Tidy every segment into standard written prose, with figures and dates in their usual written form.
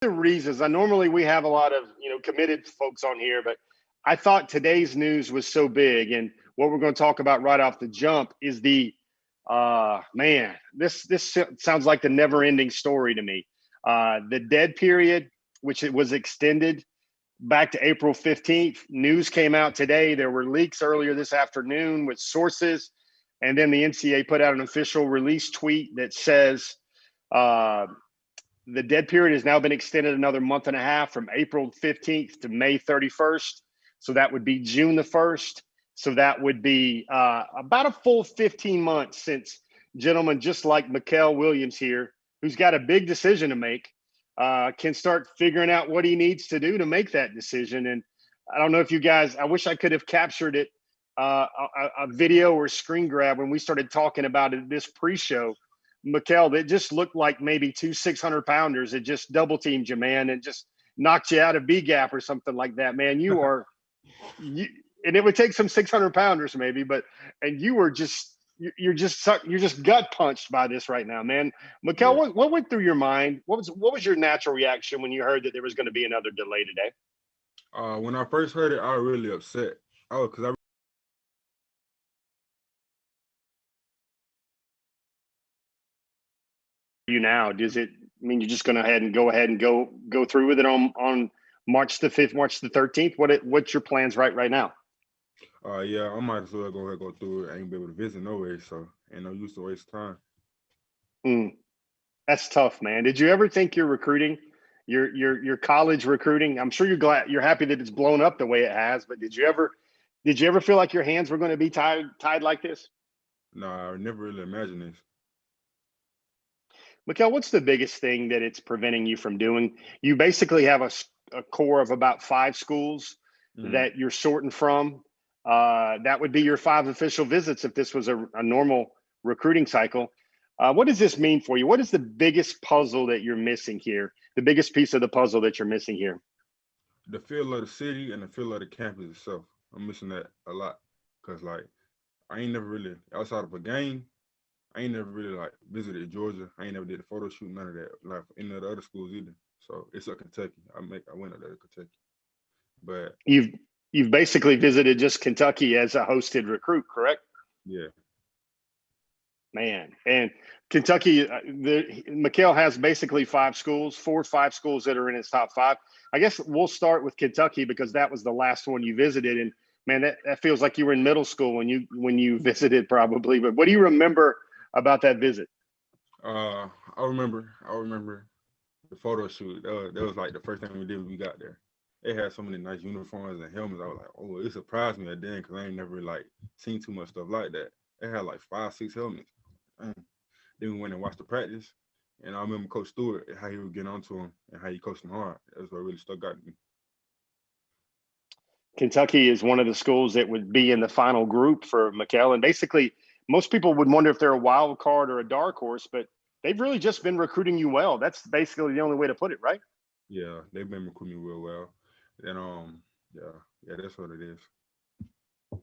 the reasons. Normally we have a lot of committed folks on here, but I thought today's news was so big, and what we're going to talk about right off the jump is the man. This sounds like the never-ending story to me. The dead period, which it was extended back to April 15th. News came out today. There were leaks earlier this afternoon with sources, and then the NCAA put out an official release tweet that says. The dead period has now been extended another month and a half from April 15th to May 31st. So that would be June the 1st. So that would be about a full 15 months since gentlemen just like Mykel Williams here, who's got a big decision to make, can start figuring out what he needs to do to make that decision. And I don't know if you guys, I wish I could have captured it, a video or screen grab when we started talking about it this pre-show. Mykel, it just looked like maybe 2 600-pounders that just double teamed you, man, and just knocked you out of B gap or something like that, man. You are, and it would take some 600-pounders maybe, and you were you're just gut punched by this right now, man. Mykel, Yeah. what went through your mind? What was your natural reaction when you heard that there was going to be another delay today? When I first heard it, I was really upset. Because I you now, does it mean you're just going to go ahead and go through with it on March the 5th, March the 13th? What's your plans right now? yeah, I might as well go ahead and go through it. I ain't be able to visit no way, so ain't no use to waste time. That's tough, man. Did you ever think your recruiting, your college recruiting, I'm sure you're happy that it's blown up the way it has, but did you ever feel like your hands were going to be tied like this? No, I never really imagined this. Mykel, what's the biggest thing that it's preventing you from doing? You basically have a core of about 5 schools that you're sorting from. That would be your 5 official visits if this was a normal recruiting cycle. What does this mean for you? What is the biggest puzzle that you're missing here? The biggest piece of the puzzle that you're missing here? The feel of the city and the feel of the campus itself. I'm missing that a lot because, I ain't never really, outside of a game, I ain't never really visited Georgia. I ain't never did a photo shoot, none of that. Any of the other schools either. So it's a Kentucky. I went up there to Kentucky. But you've basically visited just Kentucky as a hosted recruit, correct? Yeah. Man, and Kentucky, Mykel has basically 5 schools, 4 or 5 schools that are in his top 5. I guess we'll start with Kentucky because that was the last one you visited, and man, that feels like you were in middle school when you visited probably. But what do you remember about that visit? I remember the photo shoot. That was like the first thing we did when we got there. They had so many nice uniforms and helmets. I was like, oh, it surprised me at then because I ain't never seen too much stuff like that. They had 5, 6 helmets. Then we went and watched the practice, and I remember Coach Stewart, how he would get onto him and how he coached him hard. That's what really stuck out to me. Kentucky is one of the schools that would be in the final group for Mykel, and basically most people would wonder if they're a wild card or a dark horse, but they've really just been recruiting you well. That's basically the only way to put it, right? Yeah, they've been recruiting me real well, and yeah, that's what it is.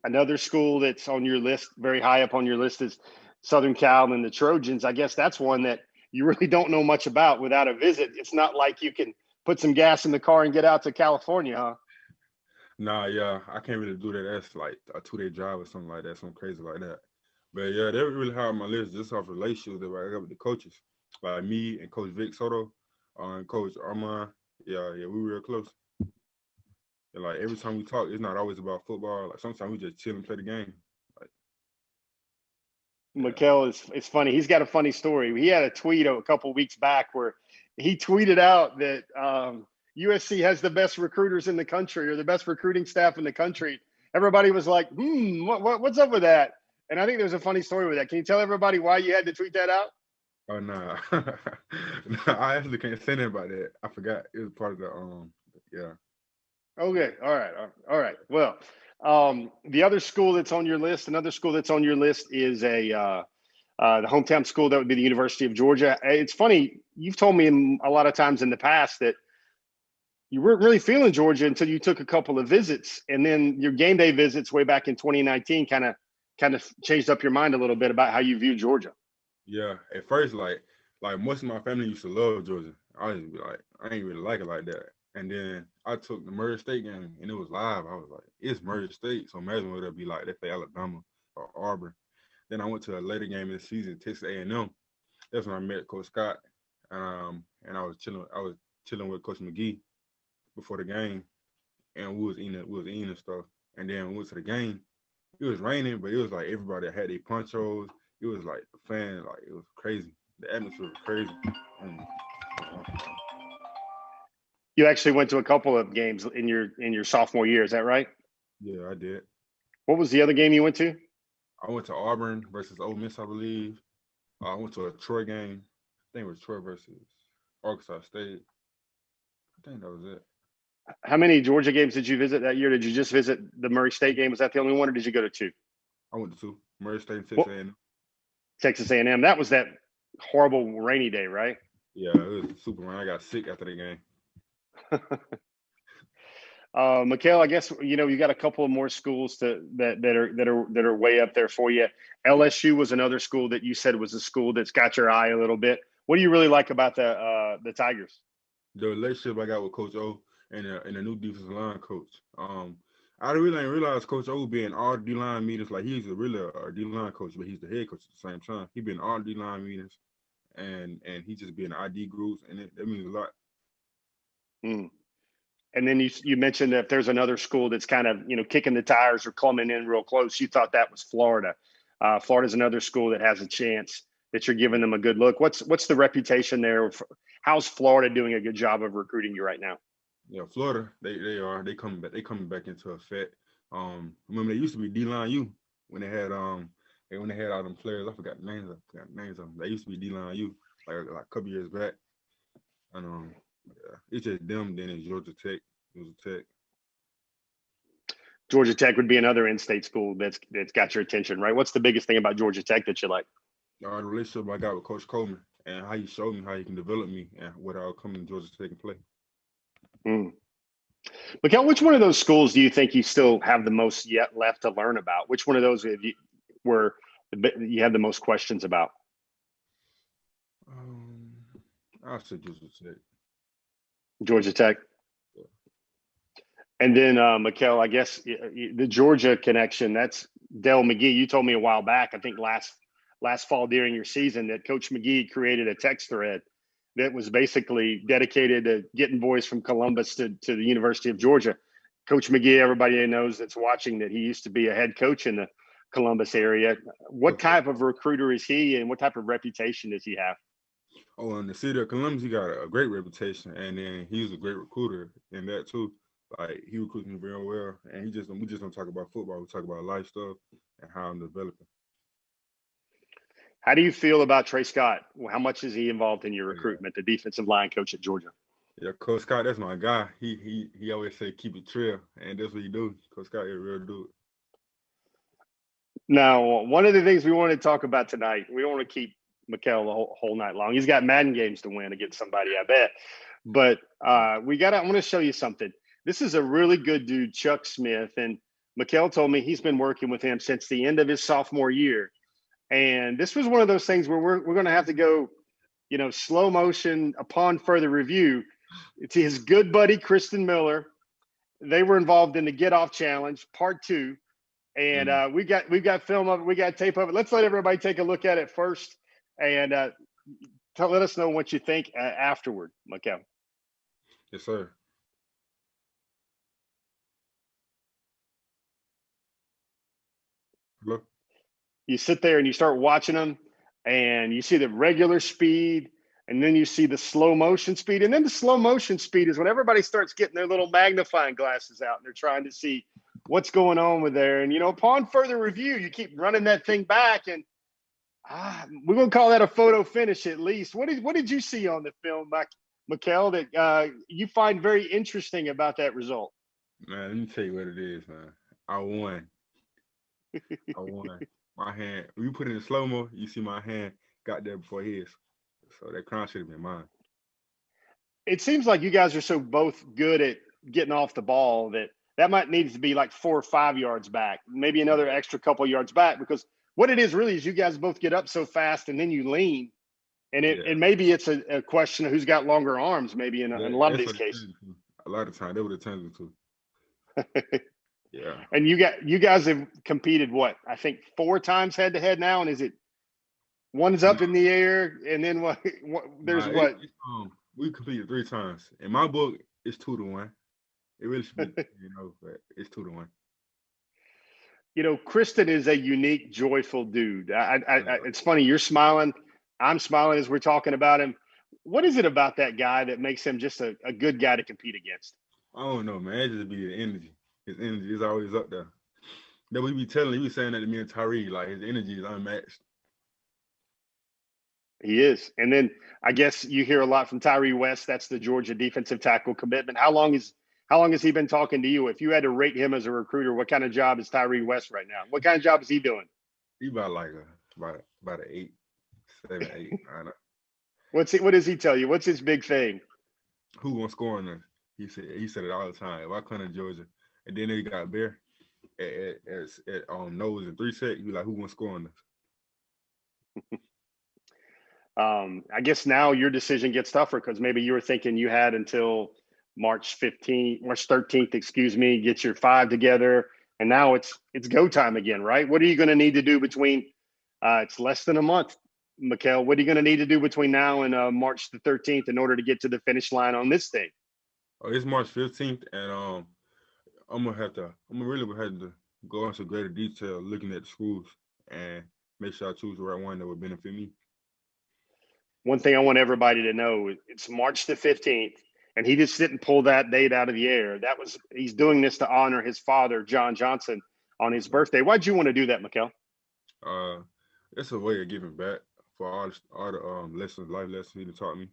Another school that's on your list, very high up on your list, is Southern Cal and the Trojans. I guess that's one that you really don't know much about without a visit. It's not like you can put some gas in the car and get out to California, huh? Nah, yeah, I can't really do that. That's like a 2-day drive or something like that, something crazy like that. But yeah, they're really high on my list just off relationships that I got with the coaches. Like me and Coach Vic Soto and Coach Armand. Yeah, we were real close. And every time we talk, it's not always about football. Sometimes we just chill and play the game. Mykel it's funny. He's got a funny story. He had a tweet a couple weeks back where he tweeted out that USC has the best recruiters in the country or the best recruiting staff in the country. Everybody was like, what's up with that? And I think there's a funny story with that. Can you tell everybody why you had to tweet that out? Oh, nah. No, I actually can't say anything about that. I forgot. It was part of the, yeah. Okay. All right. Well, the other school that's on your list, another school that's on your list is the hometown school. That would be the University of Georgia. It's funny. You've told me a lot of times in the past that you weren't really feeling Georgia until you took a couple of visits, and then your game day visits way back in 2019 kind of changed up your mind a little bit about how you view Georgia. Yeah, at first, like most of my family used to love Georgia. I used to be like, I ain't really like it like that. And then I took the Murray State game, and it was live. I was like, it's Murray State, so imagine what it'll be like. They play Alabama or Auburn. Then I went to a later game of the season, Texas A&M. That's when I met Coach Scott, and I was chilling with Coach McGee before the game, and we was eating and stuff. And then we went to the game. It was raining, but it was like everybody had their ponchos. It was like the fan, like it was crazy. The atmosphere was crazy. And, You actually went to a couple of games in your sophomore year. Is that right? yeah, I did. What was the other game you went to? I went to Auburn versus Ole Miss, I believe. I went to a Troy game. I think it was Troy versus Arkansas State. I think that was it. How many Georgia games did you visit that year? Did you just visit the Murray State game? Was that the only one, or did you go to two? I went to two. Murray State and Texas A&M. Texas A&M. That was that horrible rainy day, right? Yeah, it was super rain. I got sick after the game. Mykel, I guess you got a couple of more schools that are way up there for you. LSU was another school that you said was a school that's got your eye a little bit. What do you really like about the Tigers? The relationship I got with Coach O and the new defensive line coach. I really didn't realize Coach O being all D-line meetings. Like he's really a D-line coach, but he's the head coach at the same time. He been all D-line meetings, and he just be in ID groups, and that means a lot. Mm. And then you mentioned that if there's another school that's kind of kicking the tires or coming in real close, you thought that was Florida. Florida's another school that has a chance that you're giving them a good look. What's the reputation there? How's Florida doing a good job of recruiting you right now? Yeah, Florida, they coming back into effect. Remember they used to be D-line U when they had all them players. I forgot names of them. They used to be D-line U like a couple years back. And yeah, it's just them. Then it's Georgia Tech. Georgia Tech would be another in-state school that's got your attention, right? What's the biggest thing about Georgia Tech that you like? The relationship I got with Coach Coleman and how he showed me how he can develop me and what I'll come to Georgia Tech and play. Mykel, which one of those schools do you think you still have the most yet left to learn about? Which one of those were you had the most questions about? I'll say Georgia Tech. Georgia Tech. Yeah. And then Mykel, I guess the Georgia connection, that's Dell McGee. You told me a while back, I think last fall during your season, that Coach McGee created a text thread that was basically dedicated to getting boys from Columbus to the University of Georgia. Coach McGee, everybody knows that's watching that he used to be a head coach in the Columbus area. What type of recruiter is he, and what type of reputation does he have? Oh, in the city of Columbus, he got a great reputation, and then he's a great recruiter in that too. Like he recruits me very well, and we just don't talk about football. We talk about life stuff and how I'm developing. How do you feel about Trey Scott? How much is he involved in your recruitment, the defensive line coach at Georgia? Yeah, Coach Scott, that's my guy. He always say keep it trail, and that's what he do. Coach Scott is a real dude. Now, one of the things we want to talk about tonight, we don't want to keep Mykel the whole night long. He's got Madden games to win against somebody, I bet. But I want to show you something. This is a really good dude, Chuck Smith, and Mykel told me he's been working with him since the end of his sophomore year. And this was one of those things where we're going to have to go, slow motion upon further review. It's his good buddy, Kristen Miller. They were involved in the Get Off Challenge, Part 2. And we've got film of it. We got tape of it. Let's let everybody take a look at it first. And let us know what you think afterward, Mykel. Yes, sir. Hello? You sit there and you start watching them, and you see the regular speed, and then you see the slow motion speed. And then the slow motion speed is when everybody starts getting their little magnifying glasses out, and they're trying to see what's going on with there. And, upon further review, you keep running that thing back, and we're going to call that a photo finish at least. What did you see on the film, Mykel, that you find very interesting about that result? Man, let me tell you what it is, man. I won. My hand, when you put it in slow-mo, you see my hand got there before his. So that crown should have been mine. It seems like you guys are so both good at getting off the ball that might need to be like 4 or 5 yards back, maybe another extra couple yards back, because what it is really is you guys both get up so fast and then you lean And Yeah, maybe it's a question of who's got longer arms, maybe in a lot of that's these what it cases. turns into. A lot of times they would have turned into. Yeah. And you guys have competed what? I think 4 times head to head now, and is it one's up in the air, and then what there's Nah, what? we competed 3 times. In my book, it's 2-1. It really should be, but it's 2-1. Kristen is a unique, joyful dude. It's funny. You're smiling. I'm smiling as we're talking about him. What is it about that guy that makes him just a good guy to compete against? I don't know, man. It just be the energy. His energy is always up there. That we be saying that to me and Tyree, like his energy is unmatched. He is. And then I guess you hear a lot from Tyree West. That's the Georgia defensive tackle commitment. How long has he been talking to you? If you had to rate him as a recruiter, what kind of job is Tyree West right now? What kind of job is he doing? He about like about an 8, 7, 8. I know. What does he tell you? What's his big thing? Who gonna score on us? He said it all the time. If I come to Georgia, and then they got Bear at nose and 3 sec, he be like, who gonna score on us? I guess now your decision gets tougher because maybe you were thinking you had until March 13th, get your 5 together. And now it's go time again, right? What are you going to need to do between it's less than a month, Mykel? What are you going to need to do between now and March the 13th in order to get to the finish line on this thing? Oh, it's March 15th, and I'm gonna really have to go into greater detail looking at the schools and make sure I choose the right one that would benefit me. One thing I want everybody to know, it's March the 15th, and he just didn't pull that date out of the air. He's doing this to honor his father, John Johnson, on his birthday. Why'd you want to do that, Mykel? It's a way of giving back for all the life lessons he taught me.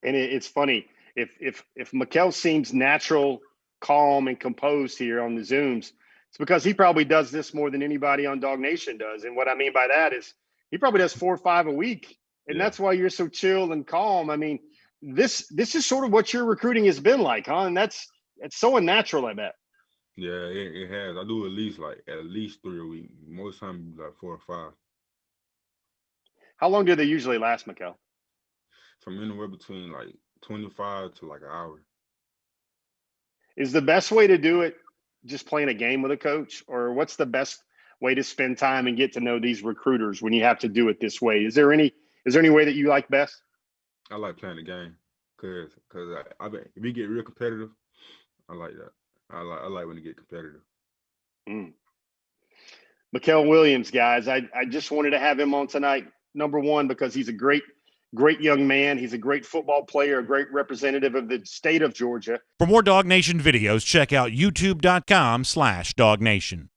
And it's funny, if Mykel seems natural, calm, and composed here on the Zooms, it's because he probably does this more than anybody on DawgNation does. And what I mean by that is he probably does 4 or 5 a week. And that's why you're so chill and calm. I mean, this is sort of what your recruiting has been like, huh? And it's so unnatural, I bet. Yeah, it has. I do at least 3 a week. Most times like 4 or 5. How long do they usually last, Mykel? From anywhere between like 25 to like an hour. Is the best way to do it just playing a game with a coach, or what's the best way to spend time and get to know these recruiters when you have to do it this way? Is there any way that you like best? I like playing the game because if we get real competitive, I like that. I like when it get competitive. Mykel Williams, guys, I just wanted to have him on tonight. Number one, because he's a great young man. He's a great football player, a great representative of the state of Georgia. For more DawgNation videos, check out youtube.com/DawgNation.